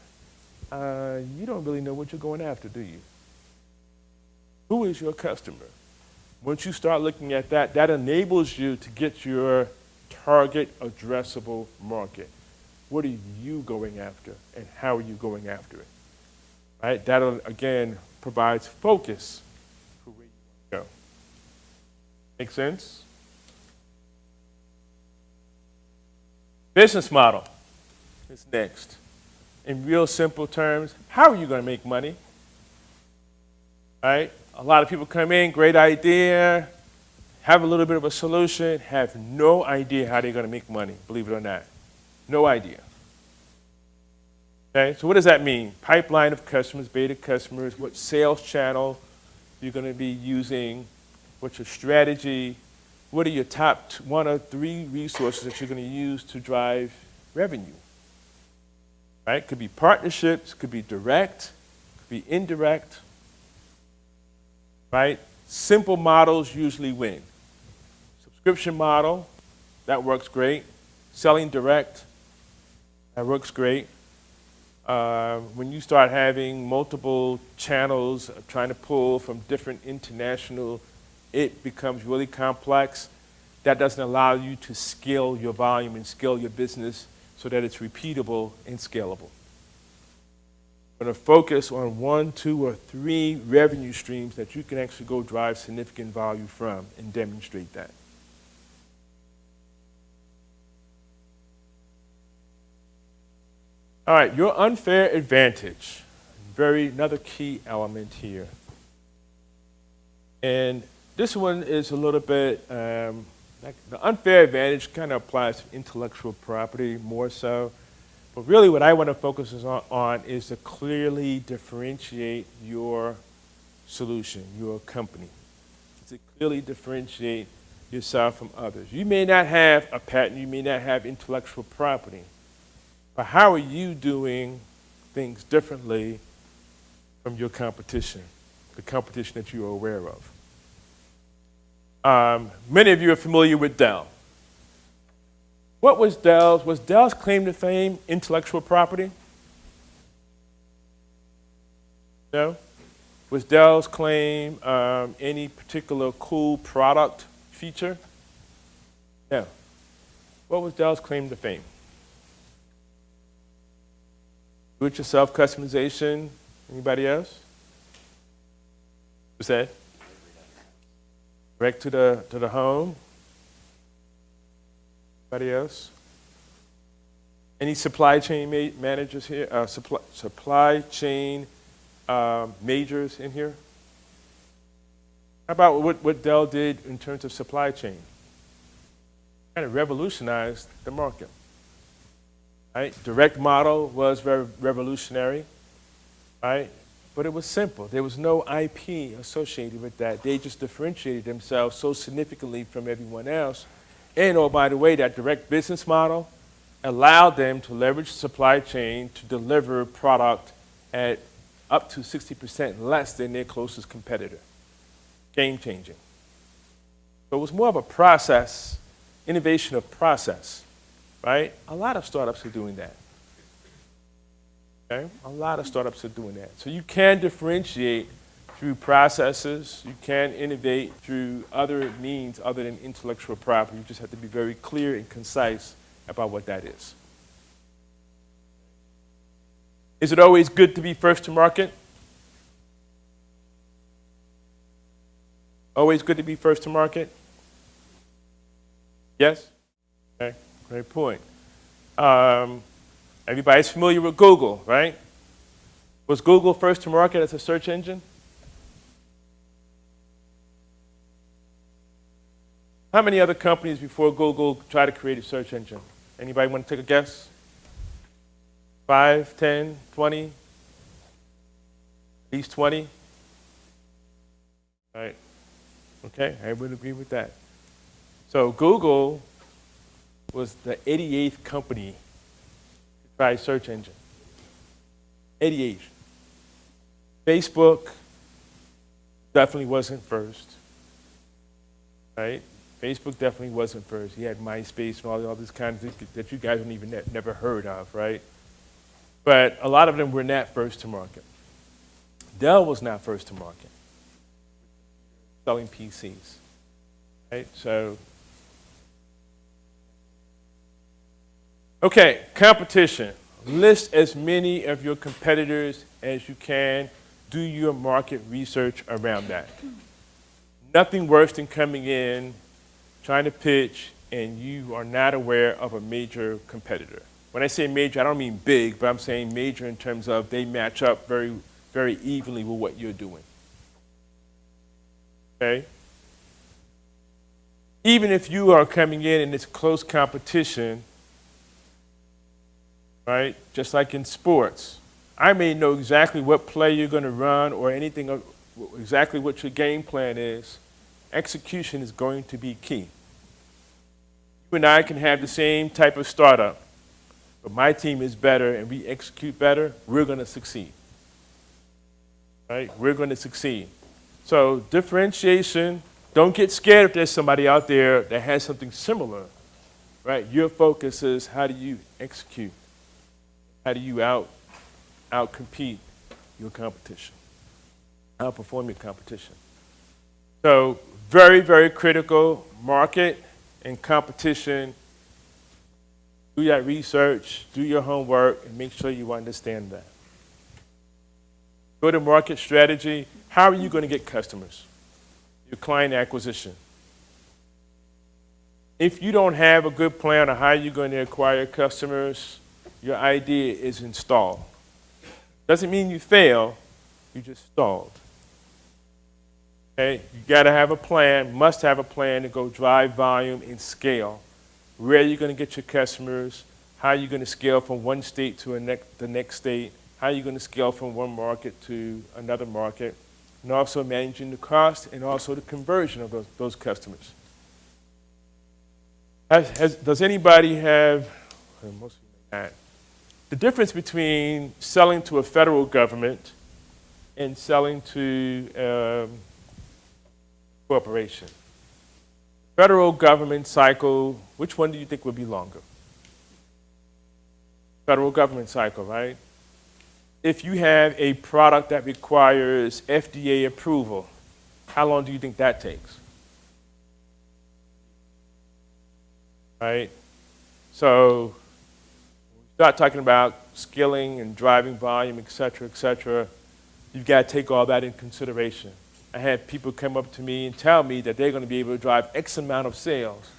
you don't really know what you're going after, do you? Who is your customer? Once you start looking at that, that enables you to get your target addressable market. What are you going after, and how are you going after it? Right? That, again, provides focus for where you want to go. Make sense? Business model is next. In real simple terms, how are you going to make money? Right? A lot of people come in, great idea, have a little bit of a solution, have no idea how they're going to make money, believe it or not. No idea. Okay, so what does that mean? Pipeline of customers, beta customers, what sales channel you're going to be using, what's your strategy, what are your top 1 or 3 resources that you're going to use to drive revenue? Right? Could be partnerships, could be direct, could be indirect. Right? Simple models usually win. Subscription model, that works great. Selling direct, that works great. When you start having multiple channels trying to pull from different international, it becomes really complex. that doesn't allow you to scale your volume and scale your business so that it's repeatable and scalable. We're going to focus on 1, 2, or 3 revenue streams that you can actually go drive significant value from and demonstrate that. All right, your unfair advantage. Another key element here. And this one is a little bit, like the unfair advantage kind of applies to intellectual property more so. But really what I want to focus on is to clearly differentiate your solution, your company. To clearly differentiate yourself from others. You may not have a patent, you may not have intellectual property, but how are you doing things differently from your competition, the competition that you are aware of? Many of you are familiar with Dell. What was Dell's? Was Dell's claim to fame intellectual property? No? Was Dell's claim any particular cool product feature? No. What was Dell's claim to fame? Do-it-yourself customization. Anybody else? What's that? Direct to the home. Anybody else? Any supply chain managers here? Supply chain majors in here? How about what Dell did in terms of supply chain? Kind of revolutionized the market. Right? Direct model was very revolutionary, right? But it was simple. There was no IP associated with that. They just differentiated themselves so significantly from everyone else. And oh, by the way, that direct business model allowed them to leverage supply chain to deliver product at up to 60% less than their closest competitor. Game changing. So it was more of a process, innovation of process, right? A lot of startups are doing that. Okay? A lot of startups are doing that. So you can differentiate through processes. You can innovate through other means other than intellectual property. You just have to be very clear and concise about what that is. Is it always good to be first to market? Always good to be first to market? Yes? Okay, great point. Everybody's familiar with Google, right? Was Google first to market as a search engine? How many other companies before Google tried to create a search engine? Anybody want to take a guess? 5, 10, 20? At least 20? All right. Okay, I would agree with that. So Google was the 88th company to try a search engine. 88th. Facebook definitely wasn't first. Right? Facebook definitely wasn't first. He had MySpace and all this kind of things that you guys don't even never heard of, right? But a lot of them were not first to market. Dell was not first to market, selling PCs, right? So, okay, competition. List as many of your competitors as you can. Do your market research around that. Nothing worse than coming in, trying to pitch, and you are not aware of a major competitor. When I say major, I don't mean big, but I'm saying major in terms of they match up very, very evenly with what you're doing. Okay? Even if you are coming in and it's close competition, right? Just like in sports, I may know exactly what play you're going to run or anything, exactly what your game plan is. Execution is going to be key. You and I can have the same type of startup, but my team is better and we execute better, we're going to succeed. Right? We're going to succeed. So differentiation, don't get scared if there's somebody out there that has something similar. Right? Your focus is how do you execute? How do you outcompete your competition? Outperform your competition. So very, very critical market and competition, do that research, do your homework, and make sure you understand that. Go-to-market strategy, how are you going to get customers? Your client acquisition. If you don't have a good plan on how you're going to acquire customers, your idea is installed. Doesn't mean you fail, you just stalled. Okay? You got to have a plan, must have a plan to go drive volume and scale. Where are you going to get your customers? How are you going to scale from one state to the next state? How are you going to scale from one market to another market? And also managing the cost and also the conversion of those customers. Does anybody have, most of you may not, the difference between selling to a federal government and selling to a corporation? Federal government cycle, which one do you think would be longer? Federal government cycle, right? If you have a product that requires FDA approval, how long do you think that takes? Right? So when we start talking about scaling and driving volume, et cetera, you've got to take all that in consideration. I had people come up to me and tell me that they're going to be able to drive X amount of sales,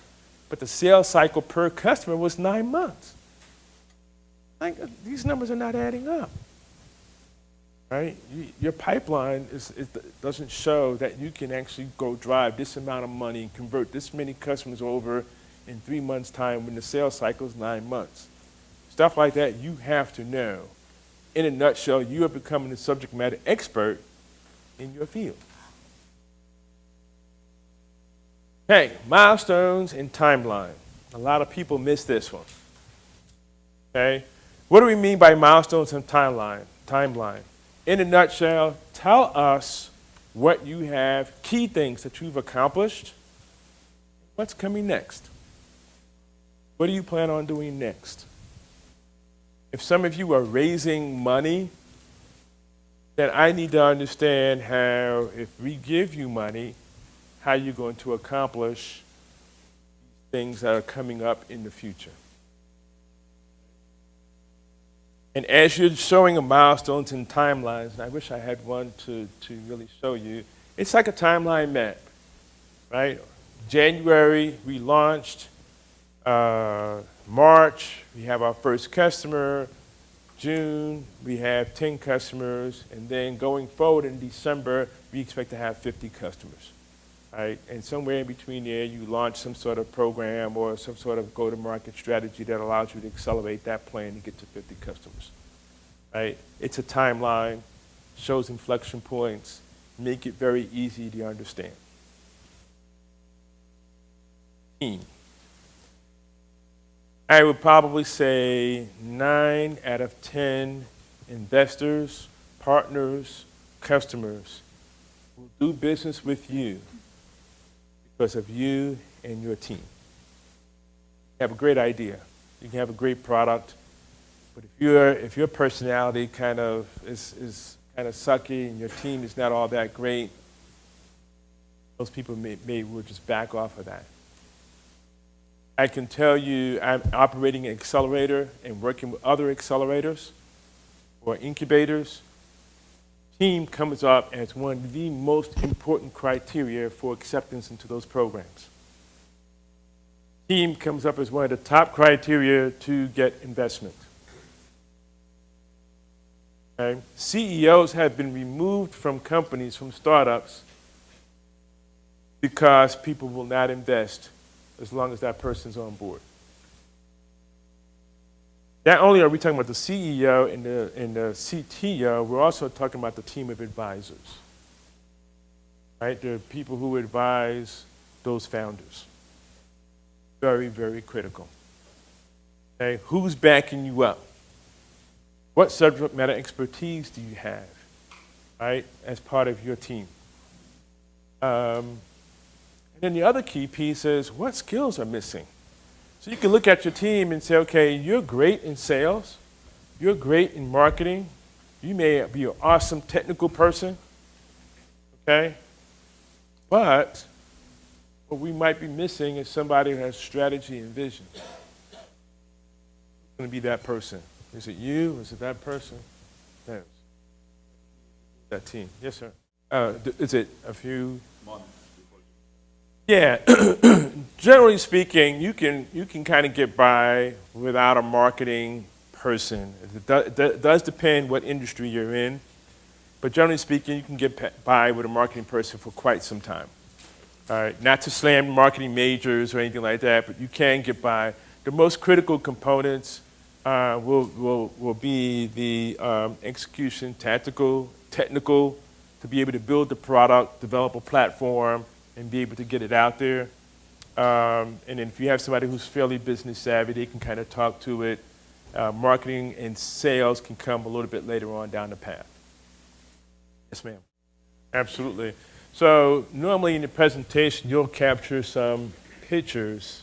but the sales cycle per customer was 9 months. Like, these numbers are not adding up. Right? Your pipeline doesn't show that you can actually go drive this amount of money and convert this many customers over in 3 months' time when the sales cycle is 9 months. Stuff like that you have to know. In a nutshell, you are becoming the subject matter expert in your field. Okay, milestones and timeline. A lot of people miss this one. Okay? What do we mean by milestones and timeline? In a nutshell, tell us what you have, key things that you've accomplished, what's coming next. What do you plan on doing next? If some of you are raising money, then I need to understand how, if we give you money, how you're going to accomplish things that are coming up in the future. And as you're showing a milestones and timelines, and I wish I had one to really show you, it's like a timeline map, right? January, we launched. March, we have our first customer. June, we have 10 customers. And then going forward in December, we expect to have 50 customers, right? And somewhere in between there, you launch some sort of program or some sort of go-to-market strategy that allows you to accelerate that plan to get to 50 customers, right? It's a timeline, shows inflection points, make it very easy to understand. Team. I would probably say 9 out of 10 investors, partners, customers will do business with you because of you and your team. You have a great idea. You can have a great product, but if your personality kind of is kind of sucky and your team is not all that great, most people will just back off of that. I can tell you I'm operating an accelerator and working with other accelerators or incubators. Team comes up as one of the most important criteria for acceptance into those programs. Team comes up as one of the top criteria to get investment. Okay? CEOs have been removed from companies, from startups, because people will not invest as long as that person's on board. Not only are we talking about the CEO and the CTO, we're also talking about the team of advisors, right? The people who advise those founders. Very, very critical. Okay, who's backing you up? What subject matter expertise do you have, right, as part of your team? And then the other key piece is what skills are missing. So you can look at your team and say, okay, you're great in sales, you're great in marketing, you may be an awesome technical person, okay? But What we might be missing is somebody who has strategy and vision. Who's going to be that person? Is it you? Is it that person? No. That team. Yes, sir. Is it a few months before you? Yeah. Generally speaking, you can kind of get by without a marketing person. It does depend what industry you're in, but generally speaking, you can get by with a marketing person for quite some time. All right. Not to slam marketing majors or anything like that, but you can get by. The most critical components will be the execution, technical, to be able to build the product, develop a platform, and be able to get it out there. And then if you have somebody who's fairly business savvy, they can kind of talk to it. Marketing and sales can come a little bit later on down the path. Yes, ma'am. Absolutely. So normally in the presentation, you'll capture some pictures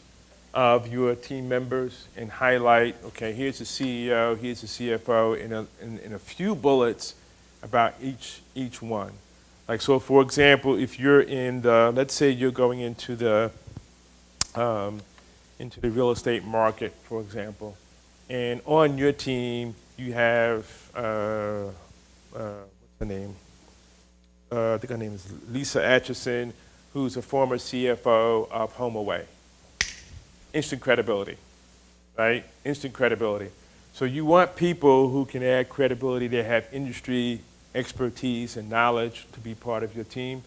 of your team members and highlight, okay, here's the CEO, here's the CFO, in a few bullets about each one. Like, so for example, if you're in the, let's say you're going into the real estate market, for example, and on your team you have, what's her name? I think her name is Lisa Atchison, who's a former CFO of HomeAway. Instant credibility, right? Instant credibility. So you want people who can add credibility, they have industry expertise and knowledge to be part of your team.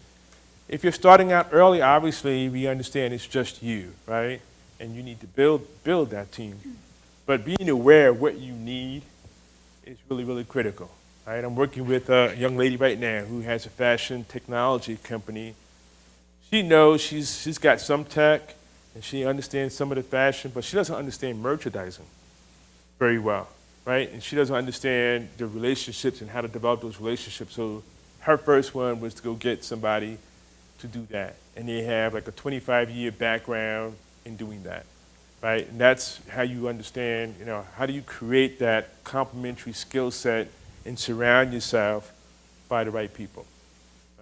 If you're starting out early, obviously we understand it's just you, right? And you need to build that team. But being aware of what you need is really, really critical. Right? I'm working with a young lady right now who has a fashion technology company. She knows she's got some tech and she understands some of the fashion, but she doesn't understand merchandising very well, right? And she doesn't understand the relationships and how to develop those relationships. So her first one was to go get somebody to do that. And they have like a 25-year background in doing that, right? And that's how you understand, how do you create that complementary skill set and surround yourself by the right people,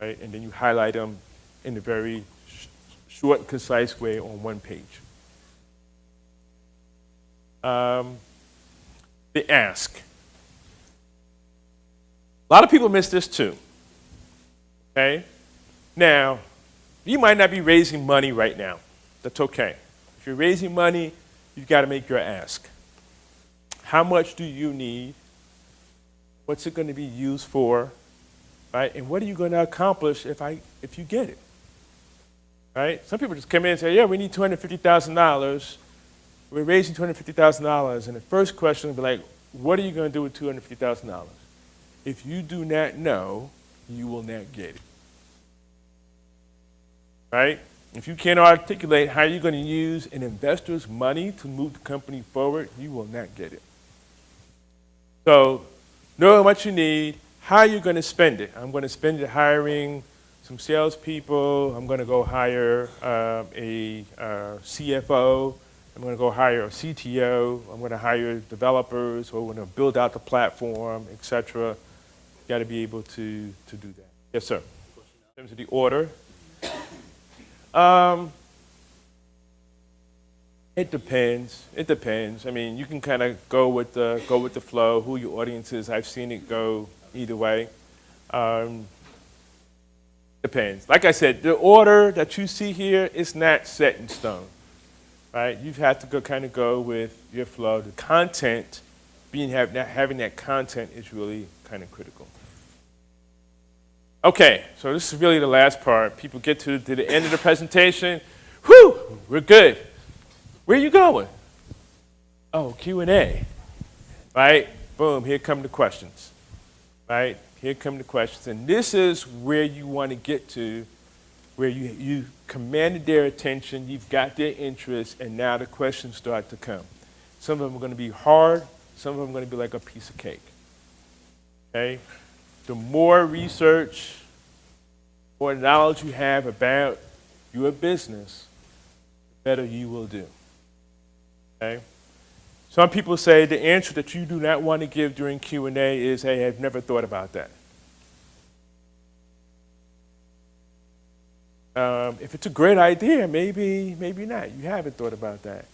right? And then you highlight them in a very short and concise way on one page. The ask. A lot of people miss this too, okay? Now, you might not be raising money right now. That's okay. If you're raising money, you've got to make your ask. How much do you need? What's it going to be used for, right? And what are you going to accomplish if you get it, right? Some people just come in and say, yeah, we need $250,000. We're raising $250,000. And the first question will be like, what are you going to do with $250,000? If you do not know, you will not get it, right? If you can't articulate how you're going to use an investor's money to move the company forward, you will not get it. So, know what you need, how you're going to spend it. I'm going to spend it hiring some salespeople. I'm going to go hire a CFO. I'm going to go hire a CTO. I'm going to hire developers. We're going to build out the platform, et cetera. You got to be able to do that. Yes, sir. In terms of the order, it depends. It depends. I mean, you can kind of go with the flow. Who your audience is. I've seen it go either way. Depends. Like I said, the order that you see here is not set in stone, right? You have to go with your flow. The content, having that content is really kind of critical. Okay, so this is really the last part. People get to the end of the presentation. Whew, we're good. Where are you going? Oh, Q&A, right? Boom, here come the questions, right? Here come the questions. And this is where you want to get to, where you commanded their attention, you've got their interest, and now the questions start to come. Some of them are going to be hard, some of them are going to be like a piece of cake, okay? The more research, more knowledge you have about your business, the better you will do. Okay? Some people say the answer that you do not want to give during Q&A is, hey, I've never thought about that. If it's a great idea, maybe not. You haven't thought about that.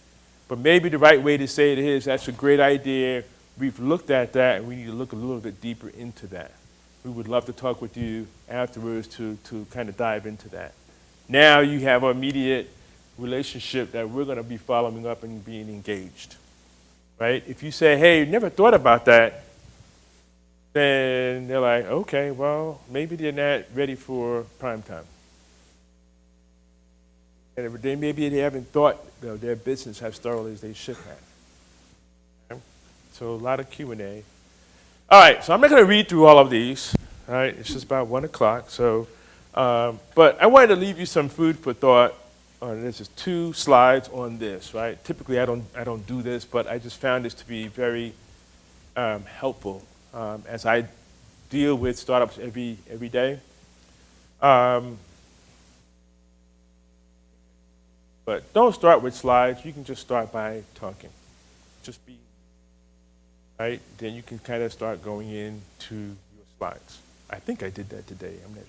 But maybe the right way to say it is, that's a great idea. We've looked at that, and we need to look a little bit deeper into that. We would love to talk with you afterwards to kind of dive into that. Now you have an immediate relationship that we're going to be following up and being engaged, right? If you say, hey, never thought about that, then they're like, okay, well, maybe they're not ready for prime time. And maybe they haven't thought their business as thoroughly as they should have. Okay? So a lot of Q&A. All right, so I'm not going to read through all of these. All right, it's just about 1 o'clock. So, but I wanted to leave you some food for thought. There's just 2 slides on this, right? Typically, I don't do this, but I just found this to be very helpful as I deal with startups every day. But don't start with slides. You can just start by talking. Just be, right? Then you can kind of start going into your slides. I think I did that today. I'm not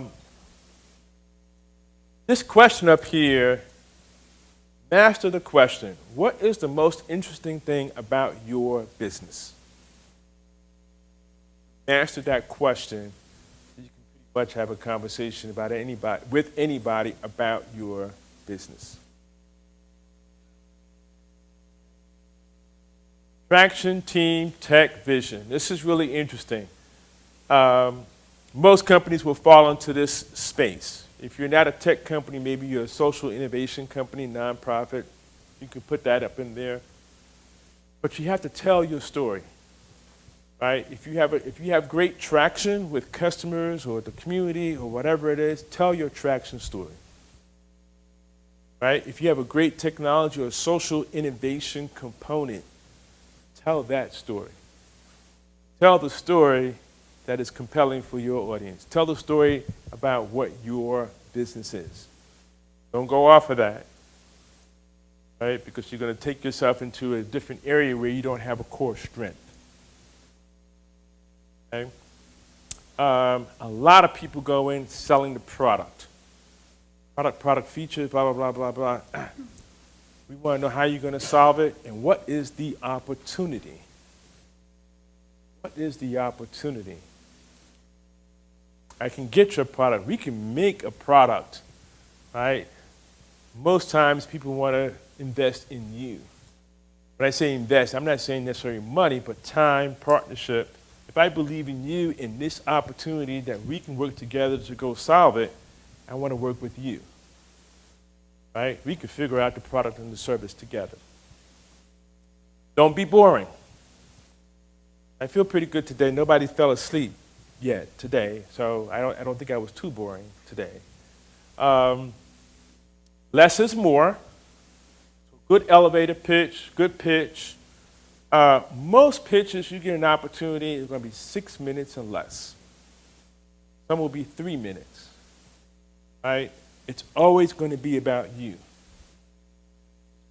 sure. This question up here, master the question. What is the most interesting thing about your business? Master that question. You can pretty much have a conversation about with anybody about your business. Traction, team, tech, vision. This is really interesting. Most companies will fall into this space. If you're not a tech company, maybe you're a social innovation company, nonprofit. You can put that up in there. But you have to tell your story, right? If you have great traction with customers or the community or whatever it is, tell your traction story, right? If you have a great technology or social innovation component, tell that story. Tell the story that is compelling for your audience. Tell the story about what your business is. Don't go off of that, right? Because you're going to take yourself into a different area where you don't have a core strength. Okay? A lot of people go in selling the product. Product features, blah, blah, blah, blah, blah. We want to know how you're going to solve it and what is the opportunity. What is the opportunity? I can get your product. We can make a product, right? Most times people want to invest in you. When I say invest, I'm not saying necessarily money, but time, partnership. If I believe in you in this opportunity that we can work together to go solve it, I want to work with you, right? We can figure out the product and the service together. Don't be boring. I feel pretty good today. Nobody fell asleep yet today, so I don't think I was too boring today. Less is more. Good elevator pitch, good pitch. Most pitches, you get an opportunity, it's going to be 6 minutes or less. Some will be 3 minutes, right? It's always going to be about you.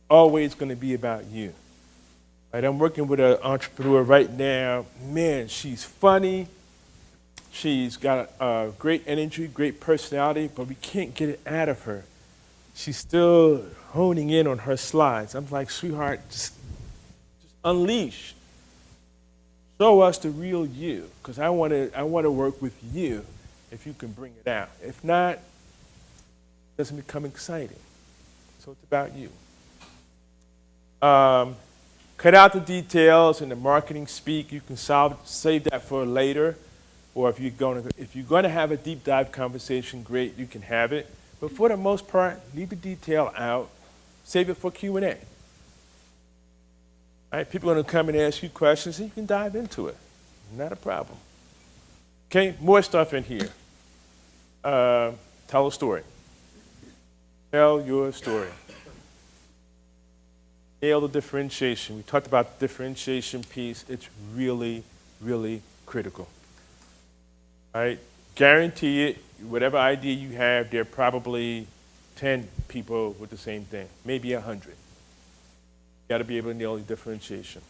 Always going to be about you. Right, I'm working with an entrepreneur right now. Man, she's funny. She's got a great energy, great personality, but we can't get it out of her. She's still honing in on her slides. I'm like, sweetheart, just unleash. Show us the real you, because I want to work with you if you can bring it out. If not, it doesn't become exciting. So it's about you. Cut out the details and the marketing speak. You can save that for later. Or if you're going to have a deep dive conversation, great, you can have it. But for the most part, leave the detail out. Save it for Q&A. Right? People are going to come and ask you questions, and you can dive into it. Not a problem. Okay, more stuff in here. Tell a story. Tell your story. Nail the differentiation. We talked about the differentiation piece. It's really, really critical. All right? Guarantee it. Whatever idea you have, there are probably 10 people with the same thing, maybe 100. You got to be able to nail the differentiation.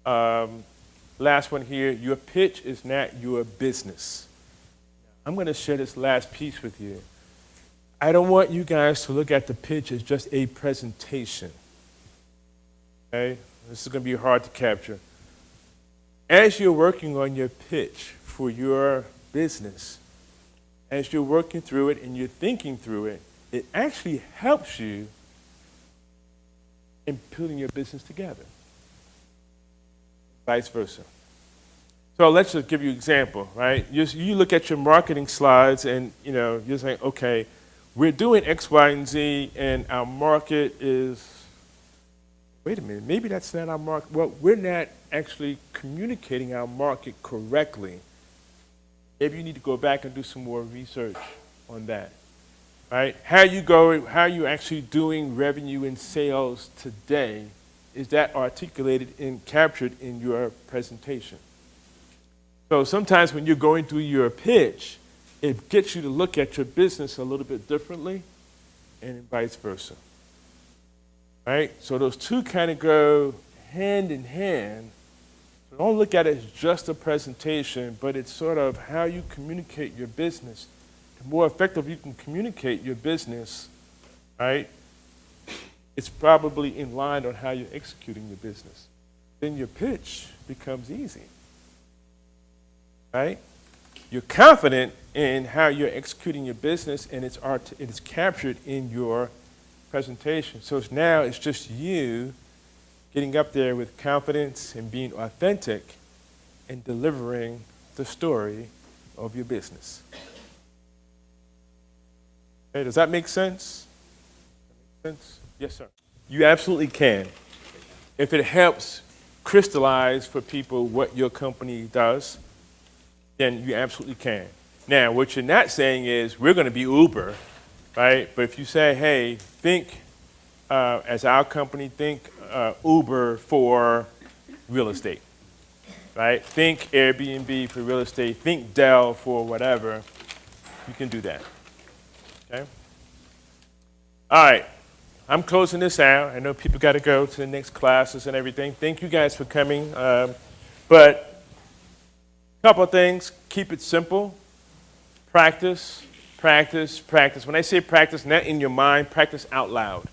Last one here. Your pitch is not your business. I'm going to share this last piece with you. I don't want you guys to look at the pitch as just a presentation. Okay? This is going to be hard to capture. As you're working on your pitch for your business, as you're working through it and you're thinking through it, it actually helps you in putting your business together. Vice versa. So let's just give you an example, right? You look at your marketing slides and you're saying, okay, we're doing X, Y, and Z, and our market is, wait a minute, maybe that's not our market. Well, we're not actually communicating our market correctly. Maybe you need to go back and do some more research on that, right? How you actually doing revenue and sales today? Is that articulated and captured in your presentation? So sometimes when you're going through your pitch, it gets you to look at your business a little bit differently, and vice versa. Right? So those two kind of go hand in hand. So don't look at it as just a presentation, but it's sort of how you communicate your business. The more effective you can communicate your business, right, it's probably in line on how you're executing your business. Then your pitch becomes easy. Right? You're confident in how you're executing your business, and it's captured in your presentation. So it's just you getting up there with confidence and being authentic and delivering the story of your business. Okay, does that make sense? Sense? Yes, sir. You absolutely can. If it helps crystallize for people what your company does, then you absolutely can. Now, what you're not saying is we're going to be Uber, right? But if you say, hey, think as our company, think Uber for real estate, right? Think Airbnb for real estate, think Dell for whatever, you can do that, okay? All right, I'm closing this out. I know people got to go to the next classes and everything. Thank you guys for coming. But couple of things, keep it simple. Practice, practice, practice. When I say practice, not in your mind, practice out loud.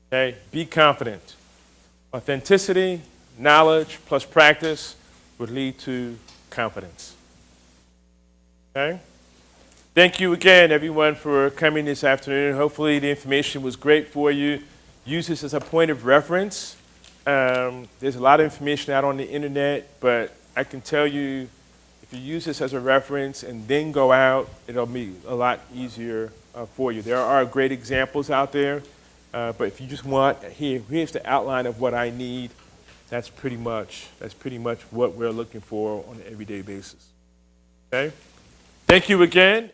Okay? Be confident. Authenticity, knowledge, plus practice would lead to confidence. Okay? Thank you again, everyone, for coming this afternoon. Hopefully the information was great for you. Use this as a point of reference. There's a lot of information out on the internet, but I can tell you, if you use this as a reference and then go out, it'll be a lot easier for you. There are great examples out there, but if you just want, here's the outline of what I need, that's pretty much what we're looking for on an everyday basis. Okay? Thank you again.